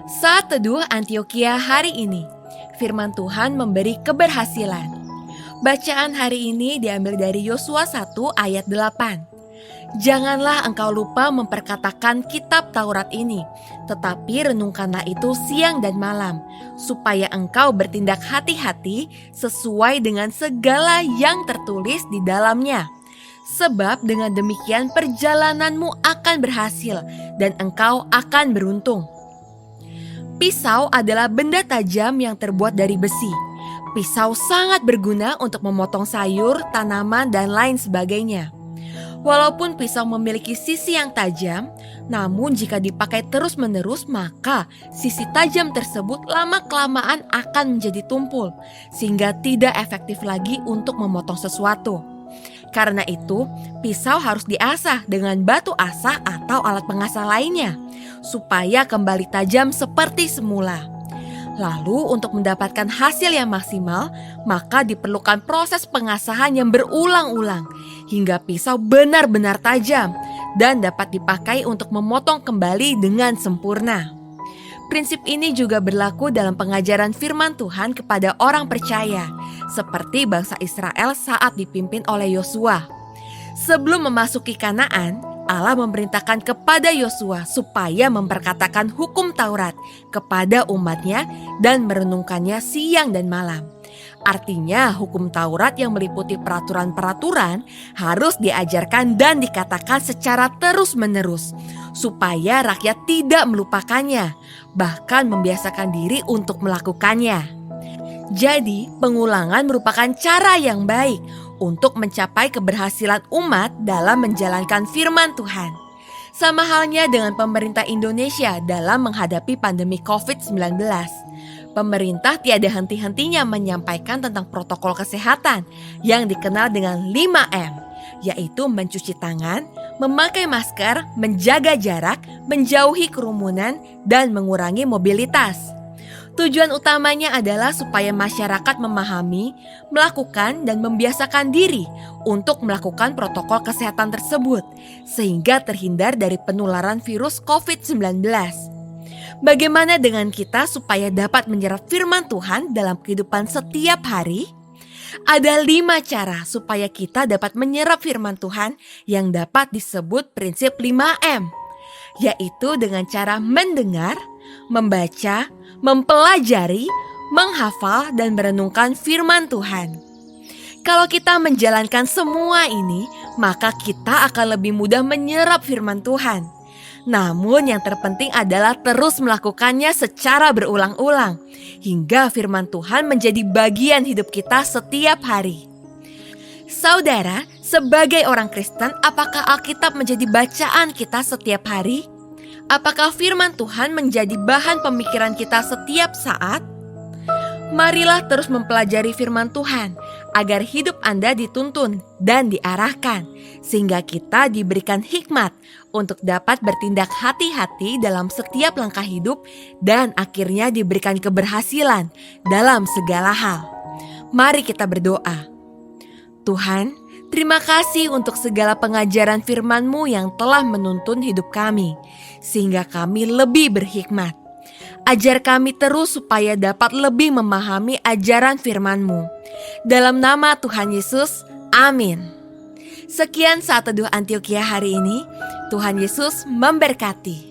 Saat Teduh Antioquia hari ini, firman Tuhan memberi keberhasilan. Bacaan hari ini diambil dari Yosua 1 ayat 8. Janganlah engkau lupa memperkatakan kitab Taurat ini, tetapi renungkanlah itu siang dan malam, supaya engkau bertindak hati-hati sesuai dengan segala yang tertulis di dalamnya. Sebab dengan demikian perjalananmu akan berhasil dan engkau akan beruntung. Pisau adalah benda tajam yang terbuat dari besi. Pisau sangat berguna untuk memotong sayur, tanaman, dan lain sebagainya. Walaupun pisau memiliki sisi yang tajam, namun jika dipakai terus-menerus maka sisi tajam tersebut lama-kelamaan akan menjadi tumpul, sehingga tidak efektif lagi untuk memotong sesuatu. Karena itu, pisau harus diasah dengan batu asah atau alat pengasah lainnya, supaya kembali tajam seperti semula. Lalu untuk mendapatkan hasil yang maksimal, maka diperlukan proses pengasahan yang berulang-ulang, hingga pisau benar-benar tajam dan dapat dipakai untuk memotong kembali dengan sempurna. Prinsip ini juga berlaku dalam pengajaran firman Tuhan kepada orang percaya, seperti bangsa Israel saat dipimpin oleh Yosua. Sebelum memasuki Kanaan, Allah memerintahkan kepada Yosua supaya memperkatakan hukum Taurat kepada umatnya dan merenungkannya siang dan malam. Artinya hukum Taurat yang meliputi peraturan-peraturan harus diajarkan dan dikatakan secara terus-menerus, supaya rakyat tidak melupakannya, bahkan membiasakan diri untuk melakukannya. Jadi, pengulangan merupakan cara yang baik untuk mencapai keberhasilan umat dalam menjalankan firman Tuhan. Sama halnya dengan pemerintah Indonesia dalam menghadapi pandemi COVID-19. Pemerintah tiada henti-hentinya menyampaikan tentang protokol kesehatan yang dikenal dengan 5M, yaitu mencuci tangan, memakai masker, menjaga jarak, menjauhi kerumunan, dan mengurangi mobilitas. Tujuan utamanya adalah supaya masyarakat memahami, melakukan, dan membiasakan diri untuk melakukan protokol kesehatan tersebut, sehingga terhindar dari penularan virus COVID-19. Bagaimana dengan kita supaya dapat menyerap firman Tuhan dalam kehidupan setiap hari? Ada 5 cara supaya kita dapat menyerap firman Tuhan yang dapat disebut prinsip 5M, yaitu dengan cara mendengar, membaca, mempelajari, menghafal, dan merenungkan firman Tuhan. Kalau kita menjalankan semua ini, maka kita akan lebih mudah menyerap firman Tuhan. Namun yang terpenting adalah terus melakukannya secara berulang-ulang, hingga firman Tuhan menjadi bagian hidup kita setiap hari. Saudara, sebagai orang Kristen, apakah Alkitab menjadi bacaan kita setiap hari? Apakah firman Tuhan menjadi bahan pemikiran kita setiap saat? Marilah terus mempelajari firman Tuhan agar hidup Anda dituntun dan diarahkan, sehingga kita diberikan hikmat untuk dapat bertindak hati-hati dalam setiap langkah hidup dan akhirnya diberikan keberhasilan dalam segala hal. Mari kita berdoa. Tuhan, terima kasih untuk segala pengajaran firman-Mu yang telah menuntun hidup kami, sehingga kami lebih berhikmat. Ajar kami terus supaya dapat lebih memahami ajaran firman-Mu. Dalam nama Tuhan Yesus, amin. Sekian Saat Teduh Antioquia hari ini. Tuhan Yesus memberkati.